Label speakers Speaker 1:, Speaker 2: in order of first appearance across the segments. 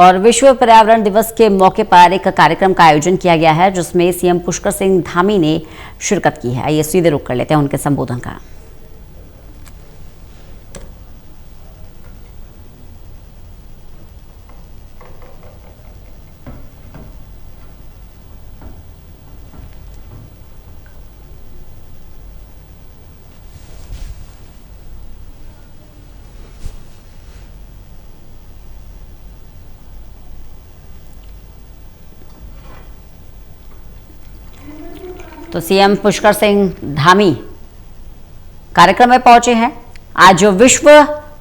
Speaker 1: और विश्व पर्यावरण दिवस के मौके पर एक कार्यक्रम का आयोजन किया गया है जिसमें सीएम पुष्कर सिंह धामी ने शिरकत की है। आइए सीधे रुख कर लेते हैं उनके संबोधन का। तो सीएम पुष्कर सिंह धामी कार्यक्रम में पहुंचे हैं। आज विश्व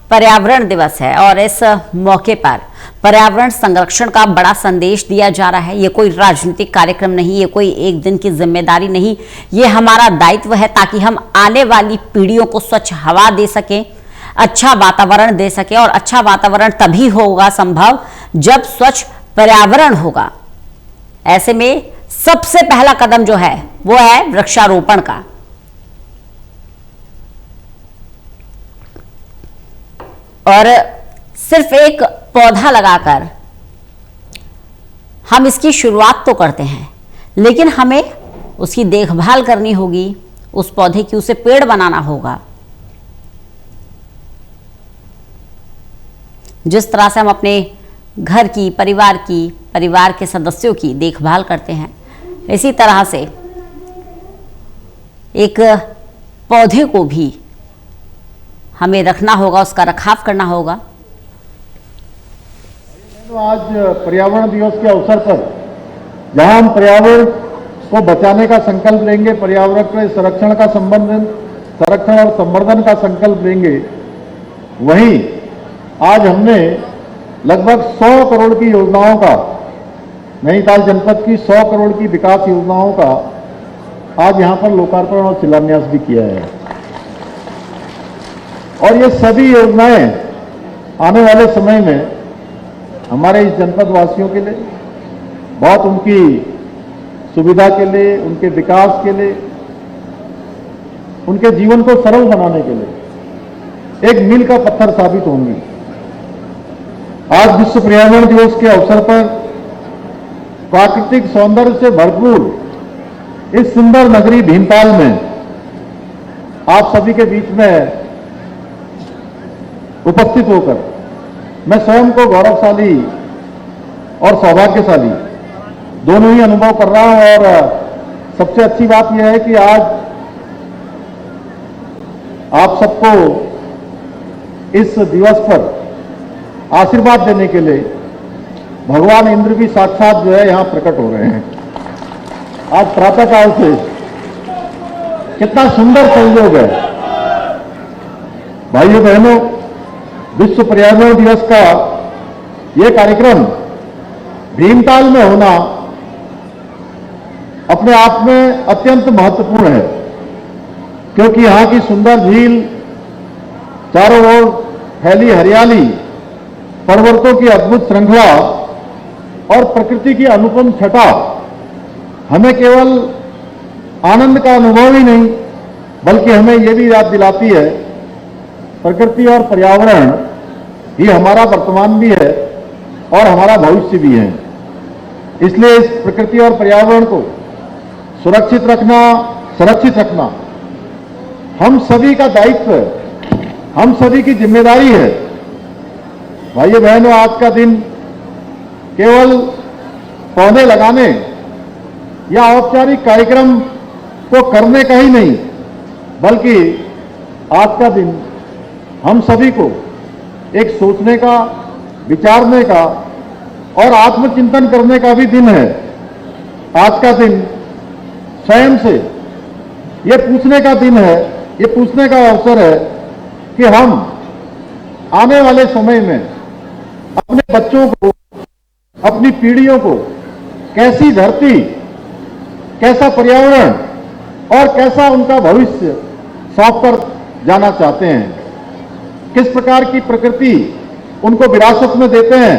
Speaker 1: पर्यावरण दिवस है और इस मौके पर पर्यावरण संरक्षण का बड़ा संदेश दिया जा रहा है। ये कोई राजनीतिक कार्यक्रम नहीं, ये कोई एक दिन की जिम्मेदारी नहीं, ये हमारा दायित्व है ताकि हम आने वाली पीढ़ियों को स्वच्छ हवा दे सकें, अच्छा वातावरण दे सकें। और अच्छा वातावरण तभी होगा संभव जब स्वच्छ पर्यावरण होगा। ऐसे में सबसे पहला कदम जो है वो है वृक्षारोपण का। और सिर्फ एक पौधा लगाकर हम इसकी शुरुआत तो करते हैं, लेकिन हमें उसकी देखभाल करनी होगी, उस पौधे की उसे पेड़ बनाना होगा। जिस तरह से हम अपने घर की, परिवार के सदस्यों की देखभाल करते हैं, इसी तरह से एक पौधे को भी हमें रखना होगा, उसका रखरखाव करना होगा।
Speaker 2: तो आज पर्यावरण दिवस के अवसर पर जहां हम पर्यावरण को बचाने का संकल्प लेंगे, पर्यावरण के संरक्षण और संवर्धन का संकल्प लेंगे, वहीं आज हमने लगभग 100 करोड़ की योजनाओं का, नैनीताल जनपद की 100 करोड़ की विकास योजनाओं का आज यहां पर लोकार्पण और शिलान्यास भी किया है। और ये सभी योजनाएं आने वाले समय में हमारे इस जनपद वासियों के लिए बहुत, उनकी सुविधा के लिए, उनके विकास के लिए, उनके जीवन को सरल बनाने के लिए एक मील का पत्थर साबित होंगी। आज विश्व पर्यावरण दिवस के अवसर पर प्राकृतिक सौंदर्य से भरपूर इस सुंदर नगरी भीमताल में आप सभी के बीच में उपस्थित होकर मैं स्वयं को गौरवशाली और सौभाग्यशाली दोनों ही अनुभव कर रहा हूं। और सबसे अच्छी बात यह है कि आज आप सबको इस दिवस पर आशीर्वाद देने के लिए भगवान इंद्र भी साक्षात जो है यहां प्रकट हो रहे हैं। आज प्रातःकाल से कितना सुंदर संयोग है। भाइयों बहनों, विश्व पर्यावरण दिवस का यह कार्यक्रम भीमताल में होना अपने आप में अत्यंत महत्वपूर्ण है, क्योंकि यहां की सुंदर झील, चारों ओर फैली हरियाली, पर्वतों की अद्भुत श्रृंखला और प्रकृति की अनुपम छटा हमें केवल आनंद का अनुभव ही नहीं, बल्कि हमें यह भी याद दिलाती है प्रकृति और पर्यावरण ही हमारा वर्तमान भी है और हमारा भविष्य भी है। इसलिए इस प्रकृति और पर्यावरण को सुरक्षित रखना, संरक्षित रखना हम सभी का दायित्व है, हम सभी की जिम्मेदारी है। भाइयों बहनों, आज का दिन केवल पौधे लगाने या औपचारिक कार्यक्रम को करने का ही नहीं, बल्कि आज का दिन हम सभी को एक सोचने का, विचारने का और आत्मचिंतन करने का भी दिन है। आज का दिन स्वयं से ये पूछने का दिन है, ये पूछने का अवसर है कि हम आने वाले समय में अपने बच्चों को, अपनी पीढ़ियों को कैसी धरती, कैसा पर्यावरण और कैसा उनका भविष्य सौंप कर जाना चाहते हैं, किस प्रकार की प्रकृति उनको विरासत में देते हैं।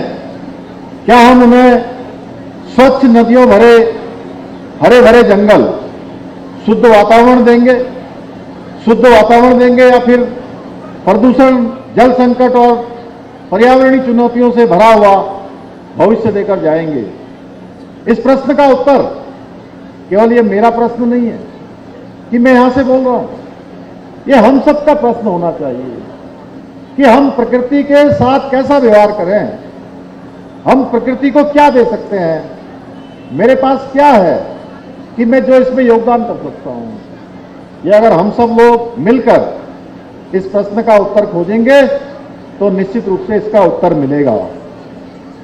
Speaker 2: क्या हम उन्हें स्वच्छ नदियों भरे हरे भरे जंगल, शुद्ध वातावरण देंगे या फिर प्रदूषण, जल संकट और पर्यावरणीय चुनौतियों से भरा हुआ भविष्य देकर जाएंगे। इस प्रश्न का उत्तर केवल ये मेरा प्रश्न नहीं है कि मैं यहां से बोल रहा हूं, ये हम सबका प्रश्न होना चाहिए कि हम प्रकृति के साथ कैसा व्यवहार करें, हम प्रकृति को क्या दे सकते हैं, मेरे पास क्या है कि मैं जो इसमें योगदान कर सकता हूं। ये अगर हम सब लोग मिलकर इस प्रश्न का उत्तर खोजेंगे तो निश्चित रूप से इसका उत्तर मिलेगा।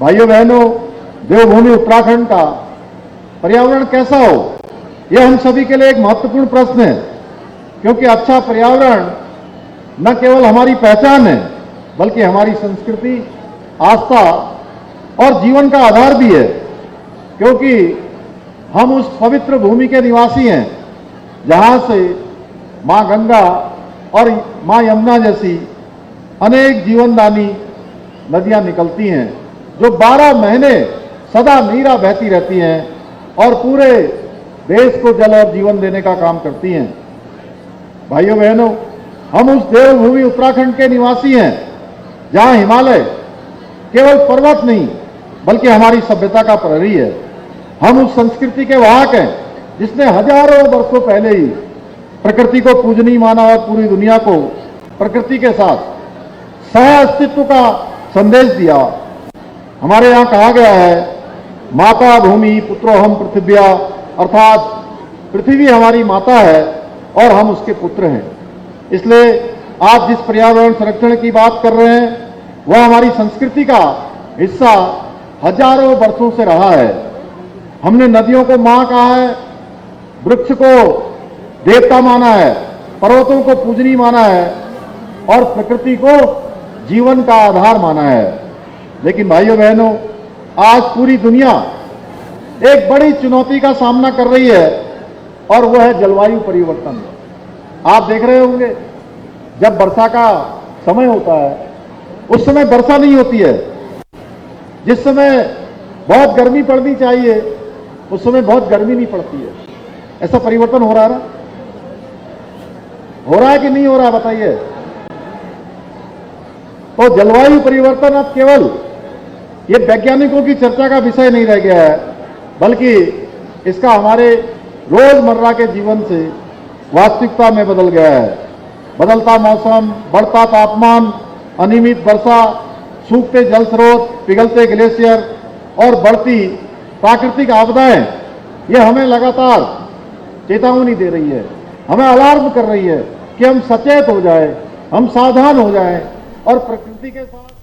Speaker 2: भाइयों बहनों, देवभूमि उत्तराखंड का पर्यावरण कैसा हो, यह हम सभी के लिए एक महत्वपूर्ण प्रश्न है, क्योंकि अच्छा पर्यावरण न केवल हमारी पहचान है बल्कि हमारी संस्कृति, आस्था और जीवन का आधार भी है। क्योंकि हम उस पवित्र भूमि के निवासी हैं जहां से मां गंगा और मां यमुना जैसी अनेक जीवनदानी नदियां निकलती हैं, जो 12 महीने सदा नीरा बहती रहती हैं और पूरे देश को जल और जीवन देने का काम करती हैं। भाइयों बहनों, हम उस देवभूमि उत्तराखंड के निवासी हैं जहां हिमालय केवल पर्वत नहीं बल्कि हमारी सभ्यता का प्रहरी है। हम उस संस्कृति के वाहक हैं जिसने हजारों वर्षों पहले ही प्रकृति को पूजनीय माना और पूरी दुनिया को प्रकृति के साथ सह अस्तित्व का संदेश दिया। हमारे यहाँ कहा गया है, माता भूमि पुत्रोहम पृथिव्या, अर्थात पृथ्वी हमारी माता है और हम उसके पुत्र हैं। इसलिए आज जिस पर्यावरण संरक्षण की बात कर रहे हैं वह हमारी संस्कृति का हिस्सा हजारों वर्षों से रहा है। हमने नदियों को मां कहा है, वृक्ष को देवता माना है, पर्वतों को पूजनीय माना है और प्रकृति को जीवन का आधार माना है। लेकिन भाइयों बहनों, आज पूरी दुनिया एक बड़ी चुनौती का सामना कर रही है और वह है जलवायु परिवर्तन। आप देख रहे होंगे, जब वर्षा का समय होता है उस समय वर्षा नहीं होती है, जिस समय बहुत गर्मी पड़नी चाहिए उस समय बहुत गर्मी नहीं पड़ती है। ऐसा परिवर्तन हो रहा है ना? हो रहा है कि नहीं हो रहा है, बताइए। तो जलवायु परिवर्तन अब केवल ये वैज्ञानिकों की चर्चा का विषय नहीं रह गया है, बल्कि इसका हमारे रोजमर्रा के जीवन से वास्तविकता में बदल गया है। बदलता मौसम, बढ़ता तापमान, अनियमित वर्षा, सूखते जल स्रोत, पिघलते ग्लेशियर और बढ़ती प्राकृतिक आपदाएं, ये हमें लगातार चेतावनी दे रही है, हमें अलार्म कर रही है कि हम सचेत हो जाएं, हम सावधान हो जाएं और प्रकृति के साथ